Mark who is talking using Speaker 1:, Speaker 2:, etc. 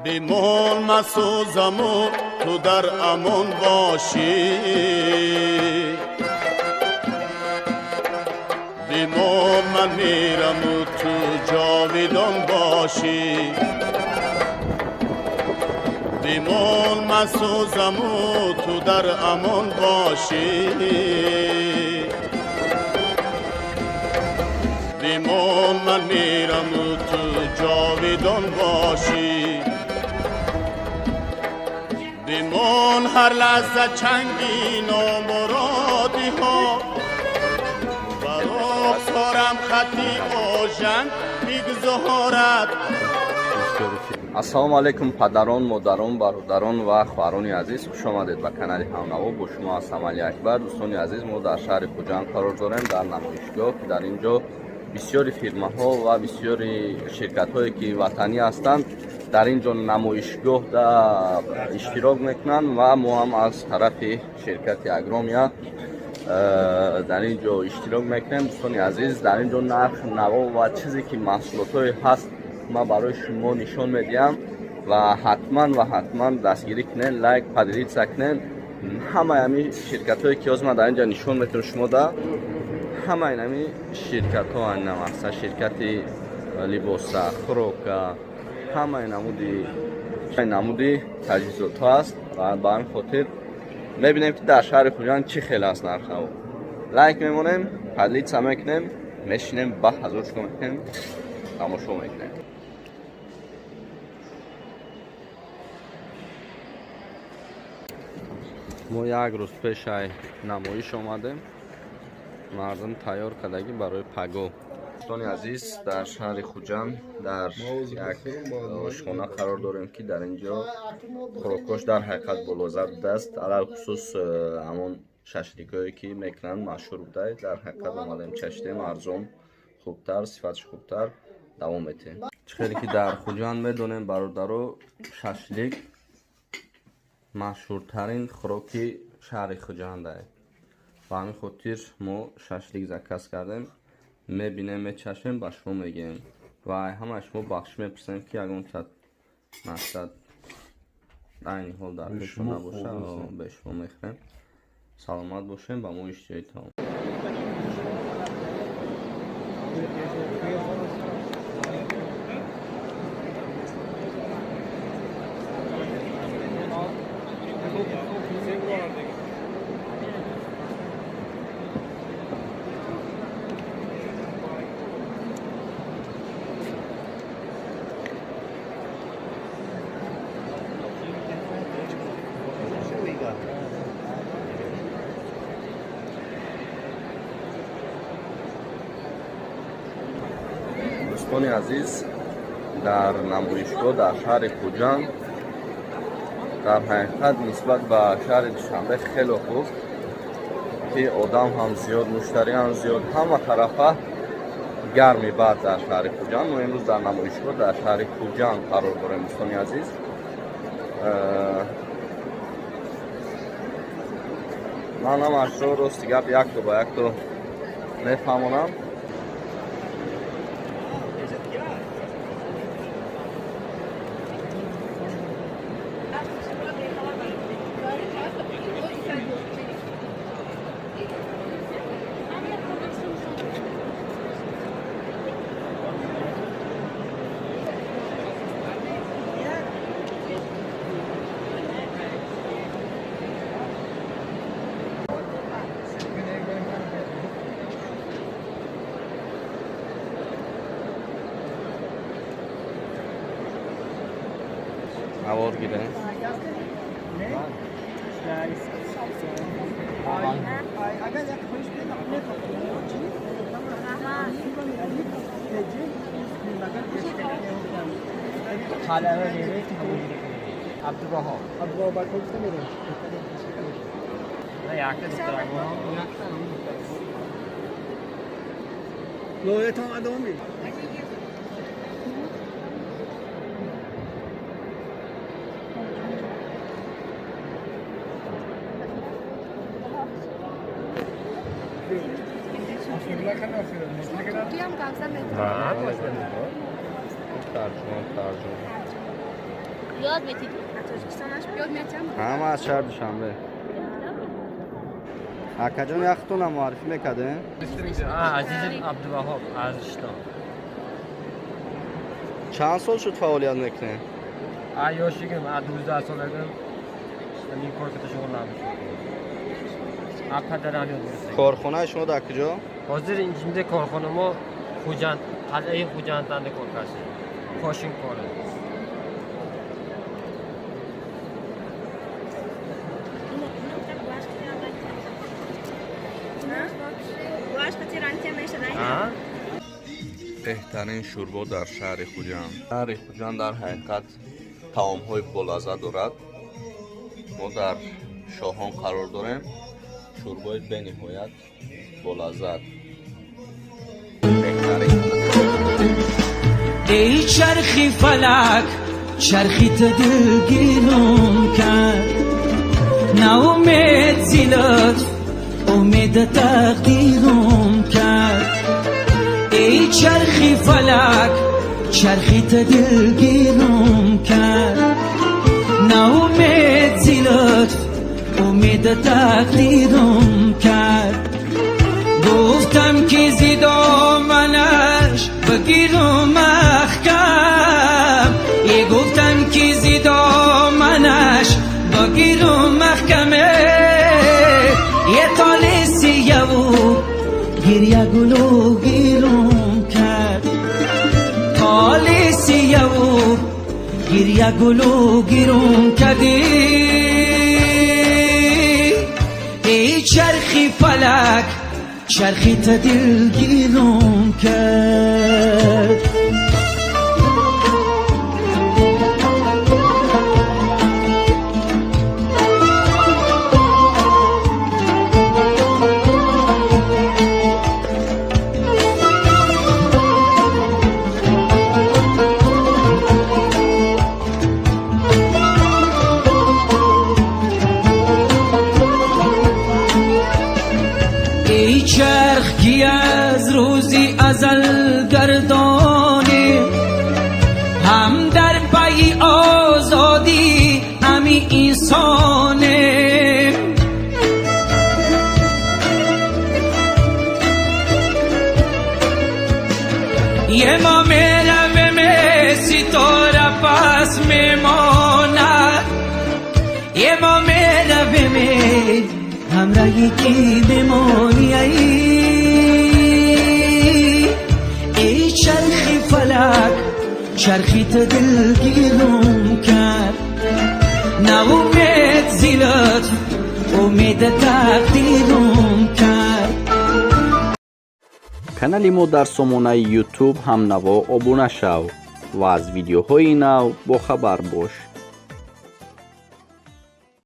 Speaker 1: بیمون مسوزم و تو در امان باشی، بیمون من میرم و تو جاویدان باشی، بیمون مسوزم و تو در امان باشی، بیمون من میرم و تو جاویدان باشی، بیمون هر لحظه چنگین و مرادی ها، برو سارم خطی اوژن میگذارد.
Speaker 2: ассалому алайкум падарон, модарон, бародарон ва хоҳарони азиз, хуш омадед ба канали ҳамнаво. Бо шумо ҳастам Али Акбар. дӯстони азиз, мо дар шаҳри Хуҷанд қарор дорем, дар намоишгоҳ. Дар ин ҷо бисёри фирмаҳо ва бисёри ширкатҳое ки ватанӣ ҳастанд дар ин ҷо намоишгоҳда иштирок мекунанд ва мо ҳам аз тарафи ширкати Агромия дар ин ҷо иштирок мекунем. дӯстони азиз, дар ин ҷо нархи наво ва чизе ки маҳсулотҳое ҳаст ма барои шумо нишон медиҳам ва ҳатман дастгирӣ кунед, лайк падилитса кунед. ҳамаи ҳамин ширкатҳое ки ҳозир ман дар ин ҷо нишон метавонам шумо да ҳамаи ҳамин ширкатҳо аст. Ширкати либоса, хӯрока, ҳамаи намуди таҷҳизотҳо аст ва ба ҳамин хотир мебинем ки дар шаҳри Хуҷанд чӣ хел аст нархнаво. лайк мемонем, падилитса мекунем, мешинем ба ҳазор чикор мекунем, тамошо мекунем. мо як рӯз пешай намоиш омадем, мардум тайёр кардагӣ барои паго. дӯстони азиз, дар шаҳри Хуҷанд дар як ошхона қарор дорем ки дар ин ҷо хӯрокҳош дар ҳақиқат болозабт аст. алалхусус ҳамон шашликҳое ки мекунанд машҳур будаи дар ҳақиқат омадем чашидем, арзон, хубтар, сифатш хубтар давом метем. чӣ хеле ки дар Хуҷанд медонем бародаро, шашлик машҳуртарин хӯроки шаҳри Хуҷанд аст. ба ҳамин хотир мо шашлик заказ кардем, мебинем, мечашем, ба шумо мегӯем ва ҳамаи шумо бахшиш мепурсем ки ягон мақсад айни ҳол дар пешо набошад. бе шумо мехӯрем. саломат бошем, ба мо иштиёи таом. дӯстони азиз, дар намоишгоҳ дар шаҳри Хуҷанд дар ҳақиқат нисбат ба шаҳри Душанбе хеле хуб, ки одам ҳам зиёд, муштарӣ ҳам зиёд, ҳама тарафа гарми бад дар шаҳри Хуҷанд. мо имрӯз дар намоишгоҳ дар шаҳри Хуҷанд қарор дорем. дӯстони азиз, ман ҳам ашро рости гап якто ба якто мефаҳмонам. Avod gire.
Speaker 3: یاد میتید تاجیکستانش یاد میتم
Speaker 2: همه از شهر دوشنبه. اکا جان یختون هم معرفی میکده؟
Speaker 4: عزیز عبدالوهاب از رشتان.
Speaker 2: چند سال شد فعالیت میکنه؟
Speaker 4: یاشیگم 12 سال اگم این کار که شغل نمیشه. پدرم یاد میشه.
Speaker 2: کارخانه شما در کجا؟
Speaker 4: حاضر اینجا کارخانه ما خوجند قلعه خوجندند کار کسی. پاشین کاره.
Speaker 2: بهترین شوربا در شهر خوجند. شهر خوجند در حقیقت طعام‌های بولذت دارد. ما در شاهان قرار داریم. شوربای بنهایت بولذت. بهترین.
Speaker 5: ای چرخی فلک چرخیت دلگیرم کرد، ناامید زیلت امید تقدیرم کرد. ای چرخی فلک چرخیت دلگیرم کرد، ناامید زیلت امید تقدیرم کرد. گفتم که زیدامنش بگیرم محکم، گفتم که زیدامنش بگیرم محکمه. یه تاله سیه‌و گریه گلو گیرم کرد، تاله سیه‌و گریه گلو گیرم کردی. ای چرخی فلک چرخیت دلگیرم کرد. ای چرخ کی از روزی ازل گردانی، هم در پی آزادی همی انسانه. یه ما میرویم ستاره پس میماند، یه ما میرویم همراه یکی بمانی. ای چرخی فلک چرخیت دلگیرم کرد، ناامید زیلت امید تقدیرم کرد.
Speaker 6: کانالی ما در سامانه یوتیوب همنوا ابونه شو و از ویدیوهای نو با خبر باش.